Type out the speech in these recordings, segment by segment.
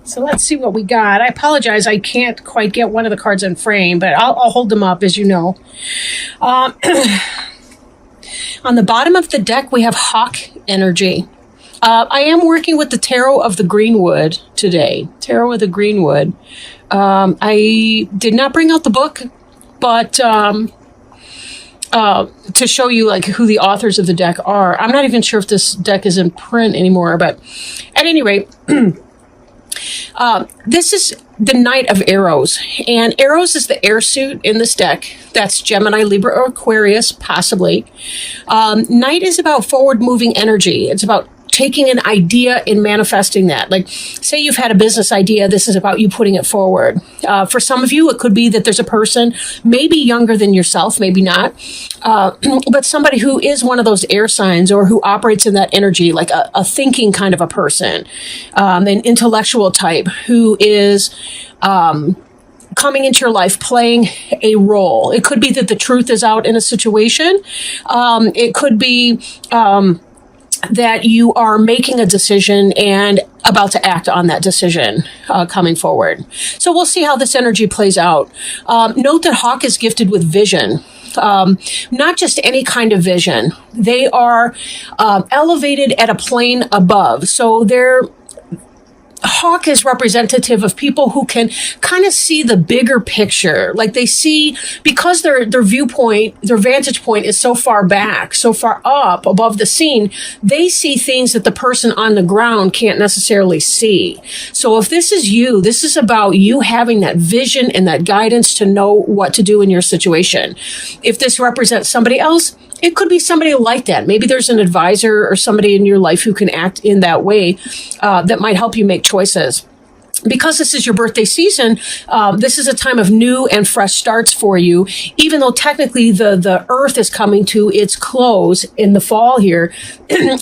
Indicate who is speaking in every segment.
Speaker 1: So let's see what we got. I apologize. I can't quite get one of the cards in frame, but I'll hold them up, as you know. On the bottom of the deck, we have Hawk energy. I am working with the Tarot of the Greenwood today. Tarot of the Greenwood. I did not bring out the book, but to show you like who the authors of the deck are. I'm not even sure if this deck is in print anymore, but at any rate, this is the Knight of Arrows, and Arrows is the air suit in this deck. That's Gemini, Libra, or Aquarius, possibly. Knight is about forward-moving energy. It's about taking an idea and manifesting that. Like, say you've had a business idea, this is about you putting it forward. For some of you, it could be that there's a person, maybe younger than yourself, maybe not, but somebody who is one of those air signs or who operates in that energy, like a thinking kind of a person, an intellectual type who is coming into your life, playing a role. It could be that the truth is out in a situation. It could be that you are making a decision and about to act on that decision coming forward. So we'll see how this energy plays out. Note that Hawk is gifted with vision. Not just any kind of vision. They are elevated at a plane above. So Hawk is representative of people who can kind of see the bigger picture. Like they see, because their viewpoint, their vantage point is so far back, so far up above the scene, they see things that the person on the ground can't necessarily see. So if this is you, this is about you having that vision and that guidance to know what to do in your situation. If this represents somebody else, it could be somebody like that. Maybe there's an advisor or somebody in your life who can act in that way that might help you make choices. Because this is your birthday season, this is a time of new and fresh starts for you, even though technically the earth is coming to its close in the fall here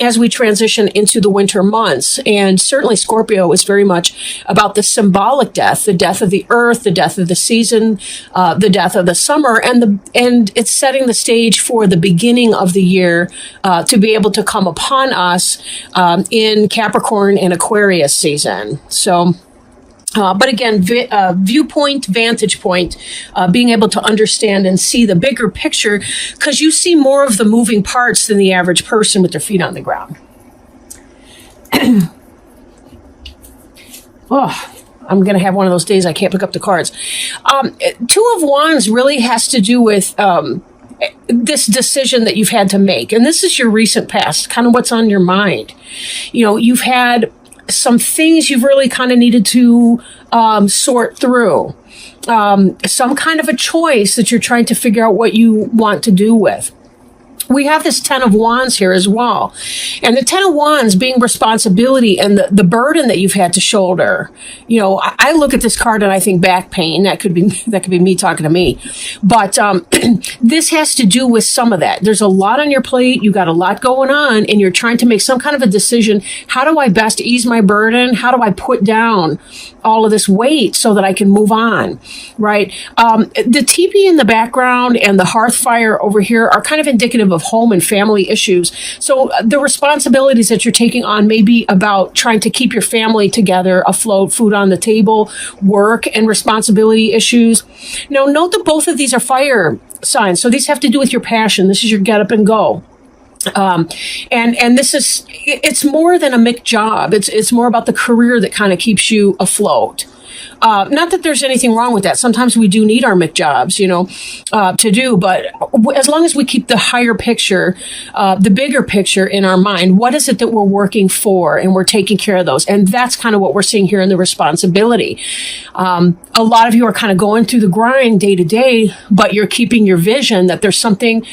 Speaker 1: as we transition into the winter months. And certainly Scorpio is very much about the symbolic death, the death of the earth, the death of the season, the death of the summer, and it's setting the stage for the beginning of the year to be able to come upon us in Capricorn and Aquarius season. So but again, viewpoint, vantage point, being able to understand and see the bigger picture, because you see more of the moving parts than the average person with their feet on the ground. Oh, I'm going to have one of those days I can't pick up the cards. Two of Wands really has to do with this decision that you've had to make. And this is your recent past, kind of what's on your mind. You know, you've had some things you've really kind of needed to sort through. Some kind of a choice that you're trying to figure out what you want to do with. We have this Ten of Wands here as well. And the Ten of Wands being responsibility and the burden that you've had to shoulder. You know, I look at this card and I think back pain. That could be me talking to me. But this has to do with some of that. There's a lot on your plate. You got a lot going on and you're trying to make some kind of a decision. How do I best ease my burden? How do I put down all of this weight so that I can move on, right? The teepee in the background and the hearth fire over here are kind of indicative of home and family issues. So the responsibilities that you're taking on may be about trying to keep your family together, afloat, food on the table, work and responsibility issues. Now, note that both of these are fire signs. So these have to do with your passion. This is your get up and go. And this is, it's more than a MIC job. It's more about the career that kind of keeps you afloat. Not that there's anything wrong with that. Sometimes we do need our MIC jobs, you know, to do. But as long as we keep the higher picture, the bigger picture in our mind, what is it that we're working for? And we're taking care of those. And that's kind of what we're seeing here in the responsibility. A lot of you are kind of going through the grind day to day, but you're keeping your vision that there's something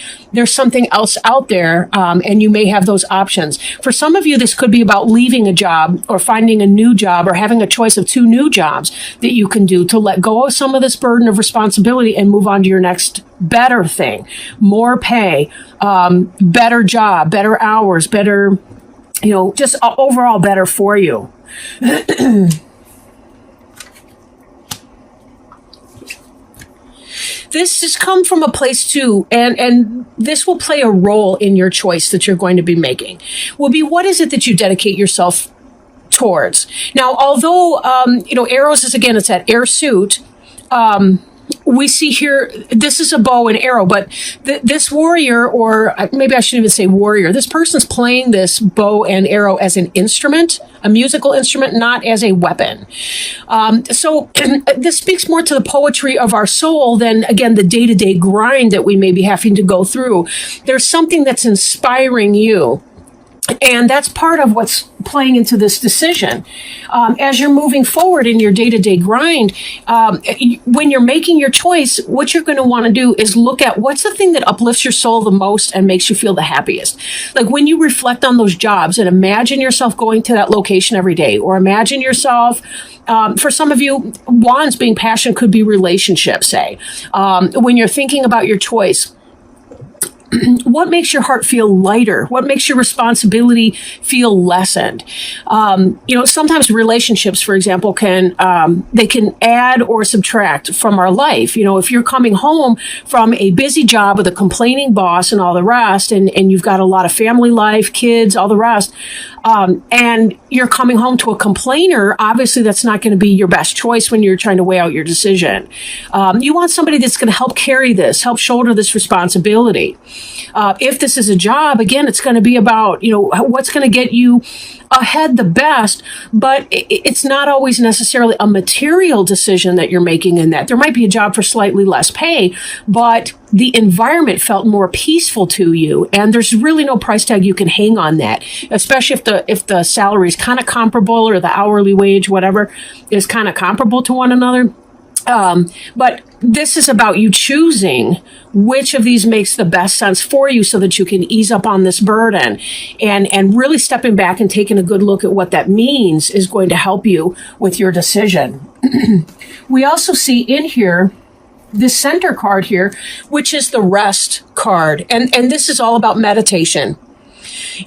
Speaker 1: else out there. And you may have those options. For some of you, this could be about leaving a job or finding a new job or having a choice of two new jobs that you can do to let go of some of this burden of responsibility and move on to your next better thing, more pay, better job, better hours, better, you know, just overall better for you. This has come from a place too, and this will play a role in your choice that you're going to be making. Will be, what is it that you dedicate yourself towards. Now, although, arrows is, again, it's that air suit, we see here, this is a bow and arrow, but this warrior, or maybe I shouldn't even say warrior, this person's playing this bow and arrow as an instrument, a musical instrument, not as a weapon. So this speaks more to the poetry of our soul than, again, the day-to-day grind that we may be having to go through. There's something that's inspiring you. And that's part of what's playing into this decision. As you're moving forward in your day-to-day grind, when you're making your choice, what you're going to want to do is look at what's the thing that uplifts your soul the most and makes you feel the happiest. Like when you reflect on those jobs and imagine yourself going to that location every day, or imagine yourself, for some of you, wands being passion could be relationships, say. When you're thinking about your choice, what makes your heart feel lighter? What makes your responsibility feel lessened? Sometimes relationships, for example, they can add or subtract from our life. If you're coming home from a busy job with a complaining boss and all the rest, and you've got a lot of family life, kids, all the rest, and you're coming home to a complainer, obviously that's not going to be your best choice when you're trying to weigh out your decision. You want somebody that's going to help carry this, help shoulder this responsibility. If this is a job, again, it's going to be about, what's going to get you ahead the best, but it's not always necessarily a material decision that you're making in that. There might be a job for slightly less pay, but the environment felt more peaceful to you, and there's really no price tag you can hang on that, especially if the salary is kind of comparable, or the hourly wage, whatever, is kind of comparable to one another. But this is about you choosing which of these makes the best sense for you so that you can ease up on this burden, and really stepping back and taking a good look at what that means is going to help you with your decision. We also see in here this center card here, which is the rest card. And this is all about meditation.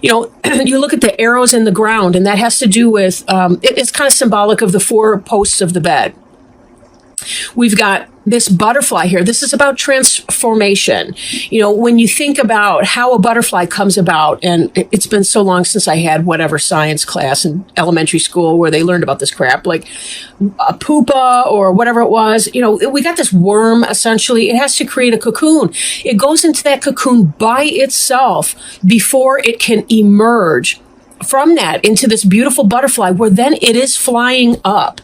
Speaker 1: You look at the arrows in the ground, and that has to do with, it's kind of symbolic of the 4 posts of the bed. We've got this butterfly here. This is about transformation. When you think about how a butterfly comes about, and it's been so long since I had whatever science class in elementary school where they learned about this crap, like a pupa or whatever it was. We got this worm, essentially. It has to create a cocoon. It goes into that cocoon by itself before it can emerge from that into this beautiful butterfly, where then it is flying up.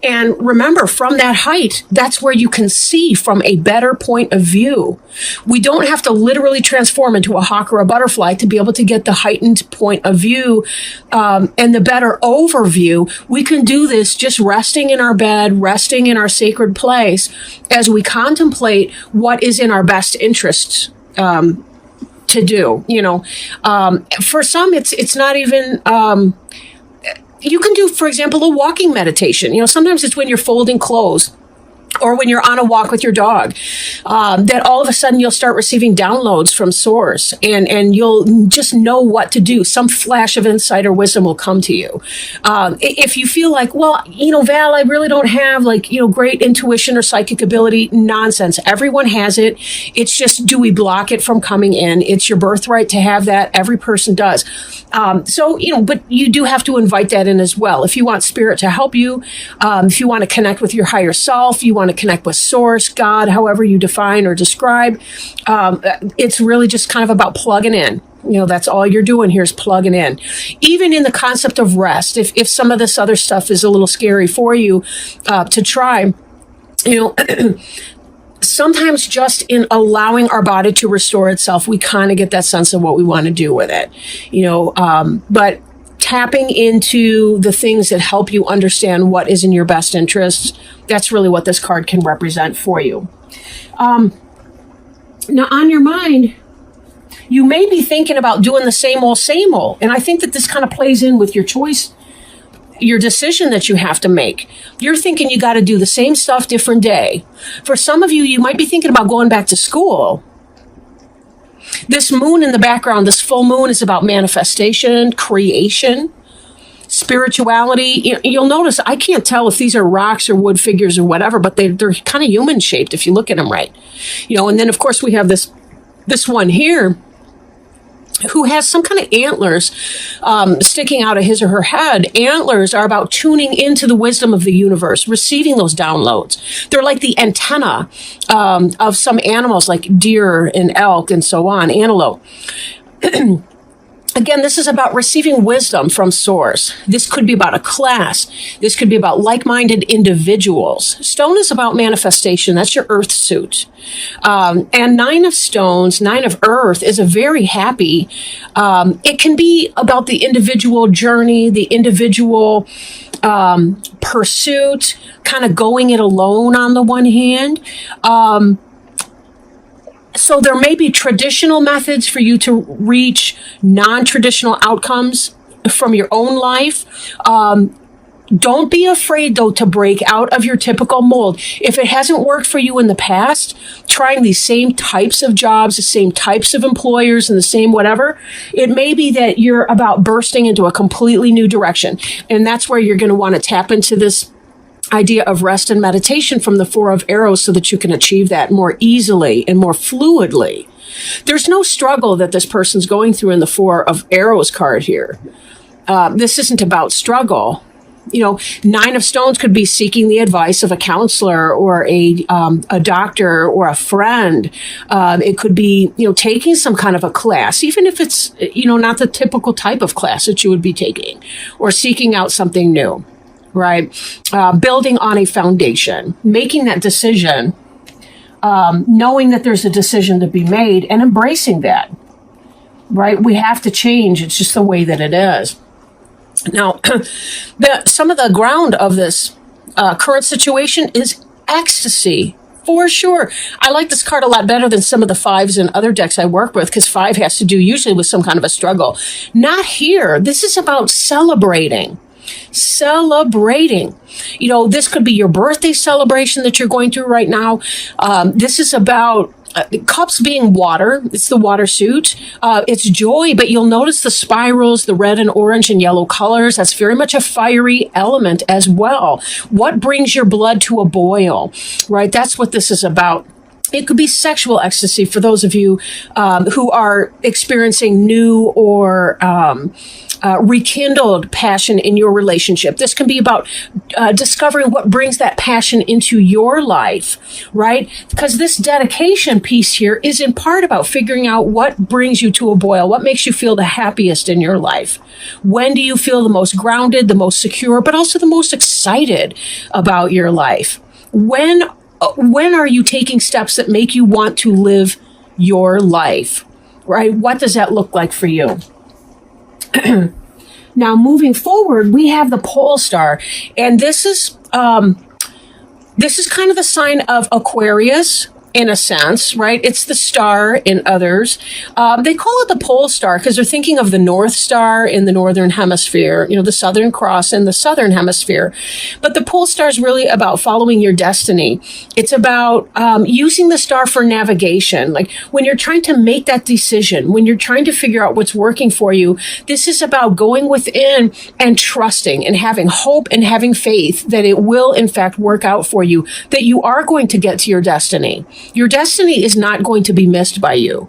Speaker 1: And remember, from that height, that's where you can see from a better point of view. We don't have to literally transform into a hawk or a butterfly to be able to get the heightened point of view and the better overview. We can do this just resting in our bed, resting in our sacred place, as we contemplate what is in our best interests to do. For some, it's not even... You can do, for example, a walking meditation. Sometimes it's when you're folding clothes, or when you're on a walk with your dog, that all of a sudden you'll start receiving downloads from source, and you'll just know what to do. Some flash of insight or wisdom will come to you. If you feel like, well, Val, I really don't have great intuition or psychic ability, nonsense. Everyone has it. It's just, do we block it from coming in? It's your birthright to have that. Every person does. But you do have to invite that in as well. If you want spirit to help you, if you want to connect with your higher self, you want to connect with source, God, however you define or describe, it's really just kind of about plugging in. That's all you're doing here is plugging in. Even in the concept of rest, if some of this other stuff is a little scary for you to try, sometimes just in allowing our body to restore itself, we kind of get that sense of what we want to do with it. But tapping into the things that help you understand what is in your best interests, that's really what this card can represent for you. Now, on your mind, you may be thinking about doing the same old. And I think that this kind of plays in with your choice, your decision that you have to make. You're thinking you got to do the same stuff, different day. For some of you, you might be thinking about going back to school. This moon in the background, this full moon, is about manifestation, creation, spirituality. You'll notice I can't tell if these are rocks or wood figures or whatever, but they're kind of human shaped if you look at them right. And then of course we have this one here. who has some kind of antlers sticking out of his or her head. Antlers are about tuning into the wisdom of the universe, receiving those downloads. They're like the antenna of some animals like deer and elk and so on, antelope. Again, this is about receiving wisdom from source. This could be about a class. This could be about like-minded individuals. Stone is about manifestation. That's your earth suit. And 9 of stones, 9 of earth is a very happy. It can be about the individual journey, the individual pursuit, kind of going it alone on the one hand. So there may be traditional methods for you to reach non-traditional outcomes from your own life. Don't be afraid, though, to break out of your typical mold. If it hasn't worked for you in the past, trying these same types of jobs, the same types of employers, and the same whatever, it may be that you're about bursting into a completely new direction. And that's where you're going to want to tap into this idea of rest and meditation from the 4 of arrows so that you can achieve that more easily and more fluidly. There's no struggle that this person's going through in the 4 of arrows card here. This isn't about struggle. 9 of stones could be seeking the advice of a counselor or a doctor or a friend. It could be, taking some kind of a class, even if it's, not the typical type of class that you would be taking, or seeking out something new. Right? Building on a foundation, making that decision, knowing that there's a decision to be made and embracing that, right? We have to change. It's just the way that it is. Now, some of the ground of this current situation is ecstasy. For sure. I like this card a lot better than some of the 5s in other decks I work with, because 5 has to do usually with some kind of a struggle. Not here. This is about celebrating. This could be your birthday celebration that you're going through right now. This is about cups being water. It's the water suit. It's joy, but you'll notice the spirals, the red and orange and yellow colors. That's very much a fiery element as well. What brings your blood to a boil, right? That's what this is about. It could be sexual ecstasy for those of you who are experiencing new or rekindled passion in your relationship. This can be about discovering what brings that passion into your life, right? Because this dedication piece here is in part about figuring out what brings you to a boil, what makes you feel the happiest in your life. When do you feel the most grounded, the most secure, but also the most excited about your life? When are you taking steps that make you want to live your life, right? What does that look like for you? Now, moving forward, we have the pole star, and this is kind of the sign of Aquarius, in a sense, right? It's the star in others. They call it the pole star because they're thinking of the North Star in the Northern Hemisphere, the Southern Cross in the Southern Hemisphere. But the pole star is really about following your destiny. It's about using the star for navigation. Like when you're trying to make that decision, when you're trying to figure out what's working for you, this is about going within and trusting and having hope and having faith that it will, in fact, work out for you, that you are going to get to your destiny. Your destiny is not going to be missed by you.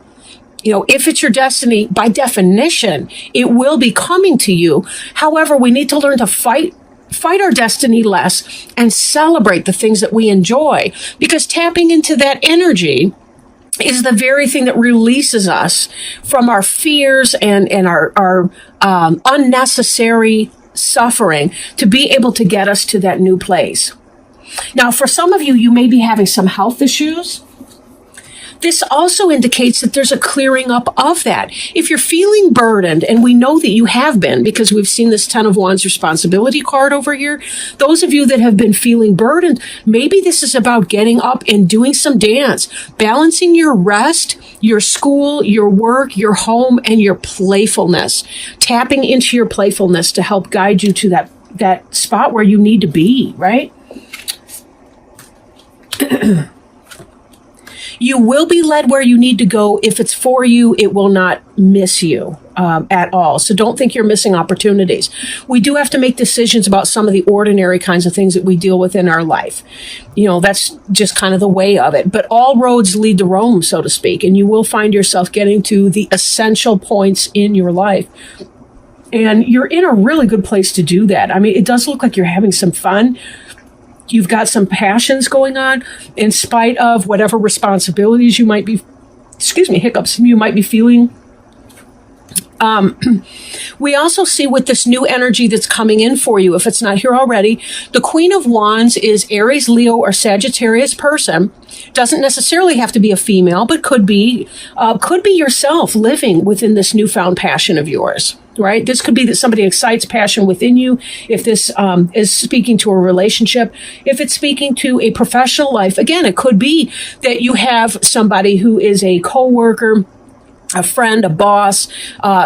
Speaker 1: If it's your destiny, by definition, it will be coming to you. However, we need to learn to fight our destiny less and celebrate the things that we enjoy, because tapping into that energy is the very thing that releases us from our fears and our unnecessary suffering to be able to get us to that new place. Now, for some of you, you may be having some health issues. This also indicates that there's a clearing up of that. If you're feeling burdened, and we know that you have been because we've seen this 10 of Wands responsibility card over here, those of you that have been feeling burdened, maybe this is about getting up and doing some dance, balancing your rest, your school, your work, your home, and your playfulness, tapping into your playfulness to help guide you to that spot where you need to be, right? You will be led where you need to go. If it's for you, it will not miss you at all. So don't think you're missing opportunities. We do have to make decisions about some of the ordinary kinds of things that we deal with in our life. That's just kind of the way of it. But all roads lead to Rome, so to speak, and you will find yourself getting to the essential points in your life. And you're in a really good place to do that. I mean, it does look like you're having some fun. You've got some passions going on in spite of whatever responsibilities you might be, hiccups you might be feeling. We also see with this new energy that's coming in for you, if it's not here already, the Queen of Wands is Aries, Leo, or Sagittarius person. Doesn't necessarily have to be a female, but could be yourself living within this newfound passion of yours, right? This could be that somebody excites passion within you. If this is speaking to a relationship, if it's speaking to a professional life, again, it could be that you have somebody who is a coworker, a friend, a boss,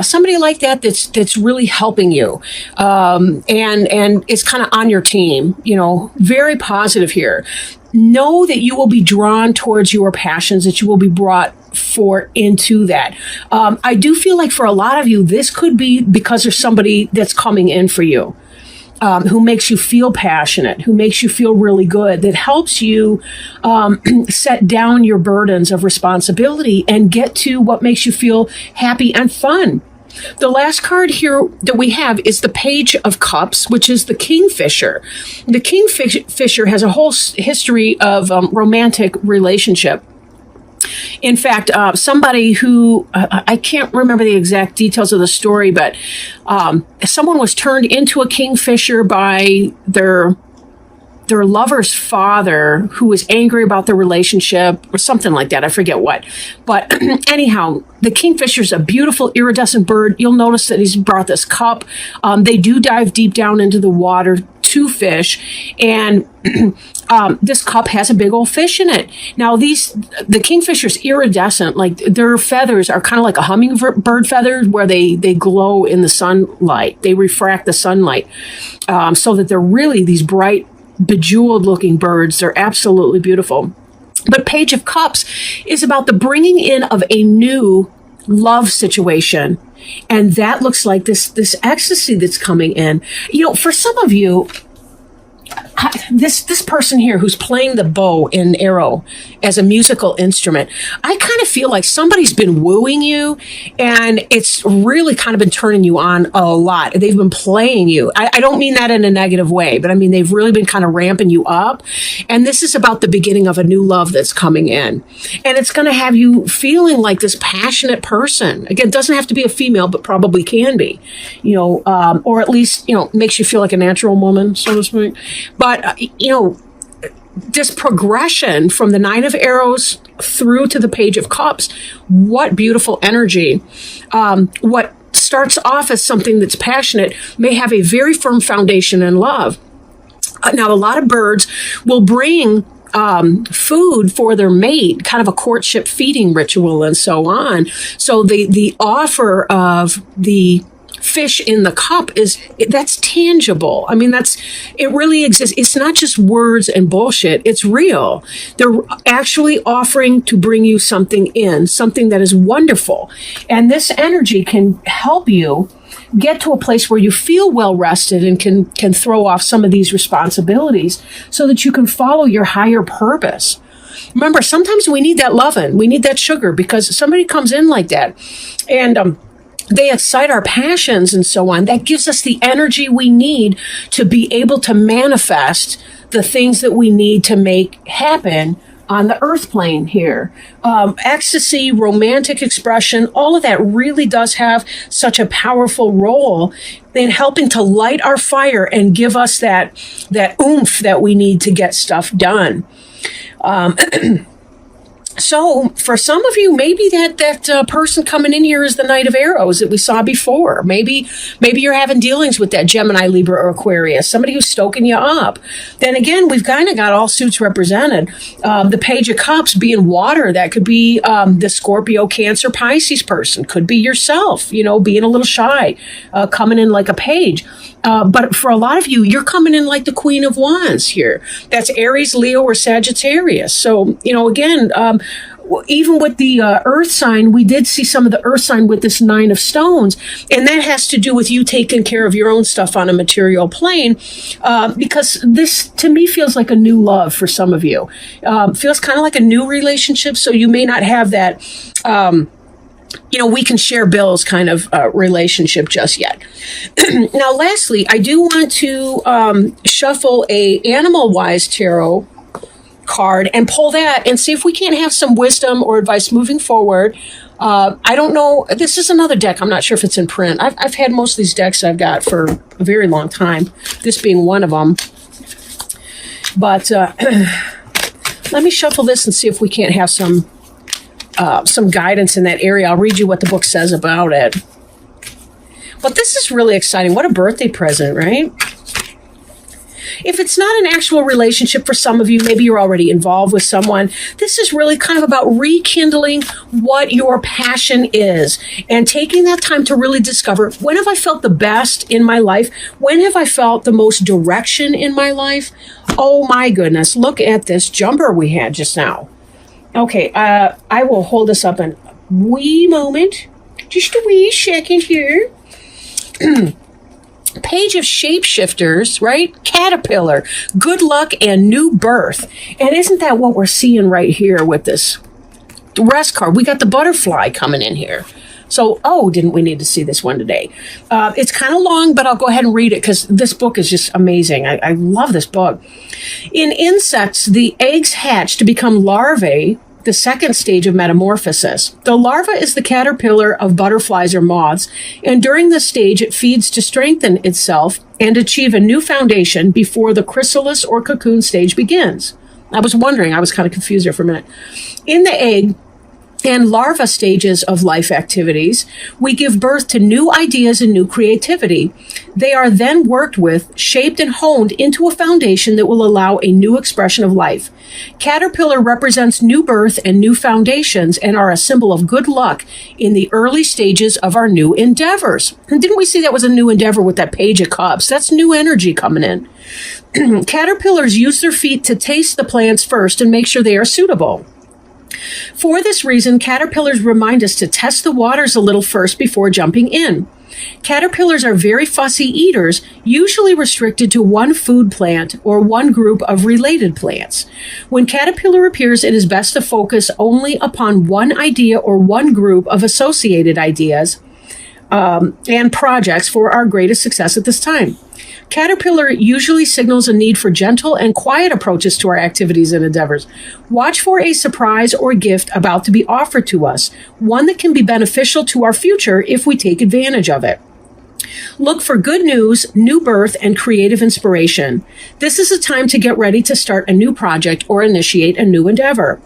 Speaker 1: somebody like that's really helping you, and is kind of on your team. Very positive here. Know that you will be drawn towards your passions, that you will be brought into that. I do feel like for a lot of you, this could be because there's somebody that's coming in for you. Who makes you feel passionate, who makes you feel really good, that helps you set down your burdens of responsibility and get to what makes you feel happy and fun. The last card here that we have is the Page of Cups, which is the Kingfisher. The Kingfisher has a whole history of romantic relationship. In fact, somebody who, I can't remember the exact details of the story, but someone was turned into a kingfisher by their lover's father, who was angry about the relationship or something like that. I forget what. But anyhow, the kingfisher is a beautiful iridescent bird. You'll notice that he's brought this cup. They do dive deep down into the water to fish, and this cup has a big old fish in it. Now, the kingfisher's iridescent, like their feathers are kind of like a hummingbird feather, where they glow in the sunlight. They refract the sunlight, so that they're really these bright, bejeweled looking birds. They're absolutely beautiful. But Page of Cups is about the bringing in of a new love situation. And that looks like this ecstasy that's coming in. For some of you, this person here who's playing the bow and arrow as a musical instrument, I kind of feel like somebody's been wooing you, and it's really kind of been turning you on a lot. They've been playing you. I don't mean that in a negative way, but I mean they've really been kind of ramping you up. And this is about the beginning of a new love that's coming in. And it's going to have you feeling like this passionate person. Again, it doesn't have to be a female, but probably can be, or at least, makes you feel like a natural woman, so to speak. But, this progression from the Nine of Arrows through to the Page of Cups, what beautiful energy. What starts off as something that's passionate may have a very firm foundation in love. Now, a lot of birds will bring food for their mate, kind of a courtship feeding ritual and so on. So the offer of the fish in the cup that's tangible. I mean, it really exists. It's not just words and bullshit. It's real. They're actually offering to bring you something that is wonderful. And this energy can help you get to a place where you feel well rested and can throw off some of these responsibilities so that you can follow your higher purpose. Remember, sometimes we need that loving. We need that sugar, because somebody comes in like that and they excite our passions and so on. That gives us the energy we need to be able to manifest the things that we need to make happen on the earth plane here. Ecstasy, romantic expression, all of that really does have such a powerful role in helping to light our fire and give us that oomph that we need to get stuff done. So for some of you, maybe that person coming in here is the Knight of Arrows that we saw before. Maybe you're having dealings with that Gemini, Libra, or Aquarius, somebody who's stoking you up. Then again, we've kind of got all suits represented. The Page of Cups being water, that could be the Scorpio, Cancer, Pisces person. Could be yourself, being a little shy, coming in like a page. But for a lot of you, you're coming in like the Queen of Wands here. That's Aries, Leo, or Sagittarius. So, again, even with the earth sign, we did see some of the earth sign with this 9 of stones. And that has to do with you taking care of your own stuff on a material plane, because this, to me, feels like a new love for some of you. Feels kind of like a new relationship. So you may not have that, we can share bills kind of relationship just yet. Now, lastly, I do want to shuffle a Animal-Wise Tarot card and pull that and see if we can't have some wisdom or advice moving forward. I don't know. This is another deck. I'm not sure if it's in print. I've had most of these decks I've got for a very long time, this being one of them. But let me shuffle this and see if we can't have some guidance in that area. I'll read you what the book says about it. But this is really exciting. What a birthday present, right? If it's not an actual relationship for some of you, maybe you're already involved with someone, this is really kind of about rekindling what your passion is and taking that time to really discover, when have I felt the best in my life? When have I felt the most direction in my life? Oh my goodness, look at this jumper we had just now. Okay, I will hold this up in a wee moment. Just a wee second here. Page of Shapeshifters, right? Caterpillar, good luck and new birth. And isn't that what we're seeing right here with this rest card? We got the butterfly coming in here. So, didn't we need to see this one today? It's kind of long, but I'll go ahead and read it because this book is just amazing. I love this book. In insects, the eggs hatch to become larvae, the second stage of metamorphosis. The larva is the caterpillar of butterflies or moths, and during this stage it feeds to strengthen itself and achieve a new foundation before the chrysalis or cocoon stage begins. I was wondering, I was kind of confused there for a minute. In the egg and larva stages of life activities, we give birth to new ideas and new creativity. They are then worked with, shaped, and honed into a foundation that will allow a new expression of life. Caterpillar represents new birth and new foundations and are a symbol of good luck in the early stages of our new endeavors. And didn't we see that was a new endeavor with that Page of Cups? That's new energy coming in. Caterpillars use their feet to taste the plants first and make sure they are suitable. For this reason, caterpillars remind us to test the waters a little first before jumping in. Caterpillars are very fussy eaters, usually restricted to one food plant or one group of related plants. When caterpillar appears, it is best to focus only upon one idea or one group of associated ideas and projects for our greatest success at this time. Caterpillar usually signals a need for gentle and quiet approaches to our activities and endeavors. Watch for a surprise or gift about to be offered to us, one that can be beneficial to our future if we take advantage of it. Look for good news, new birth, and creative inspiration. This is a time to get ready to start a new project or initiate a new endeavor.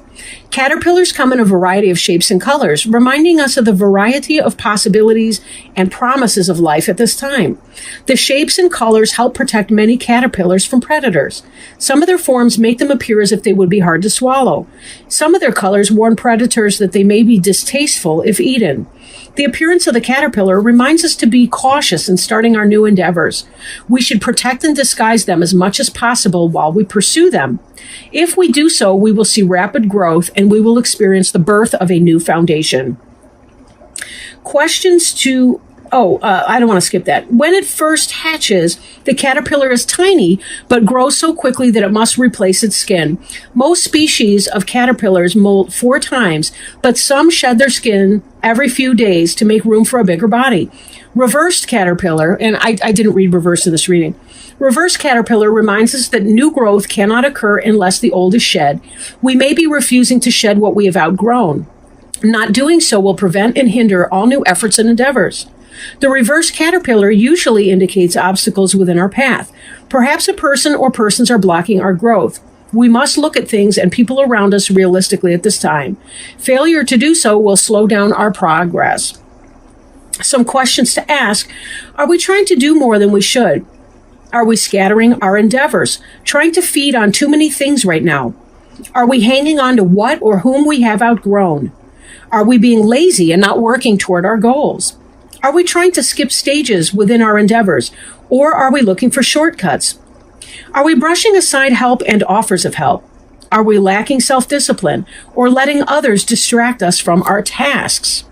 Speaker 1: Caterpillars come in a variety of shapes and colors, reminding us of the variety of possibilities and promises of life at this time. The shapes and colors help protect many caterpillars from predators. Some of their forms make them appear as if they would be hard to swallow. Some of their colors warn predators that they may be distasteful if eaten. The appearance of the caterpillar reminds us to be cautious in starting our new endeavors. We should protect and disguise them as much as possible while we pursue them. If we do so, we will see rapid growth and we will experience the birth of a new foundation. Questions to I don't want to skip that. When it first hatches, the caterpillar is tiny, but grows so quickly that it must replace its skin. Most species of caterpillars molt 4 times, but some shed their skin every few days to make room for a bigger body. Reversed caterpillar, and I didn't read reverse in this reading. Reverse caterpillar reminds us that new growth cannot occur unless the old is shed. We may be refusing to shed what we have outgrown. Not doing so will prevent and hinder all new efforts and endeavors. The reverse caterpillar usually indicates obstacles within our path. Perhaps a person or persons are blocking our growth. We must look at things and people around us realistically at this time. Failure to do so will slow down our progress. Some questions to ask. Are we trying to do more than we should? Are we scattering our endeavors, trying to feed on too many things right now? Are we hanging on to what or whom we have outgrown? Are we being lazy and not working toward our goals? Are we trying to skip stages within our endeavors, or are we looking for shortcuts? Are we brushing aside help and offers of help? Are we lacking self-discipline or letting others distract us from our tasks?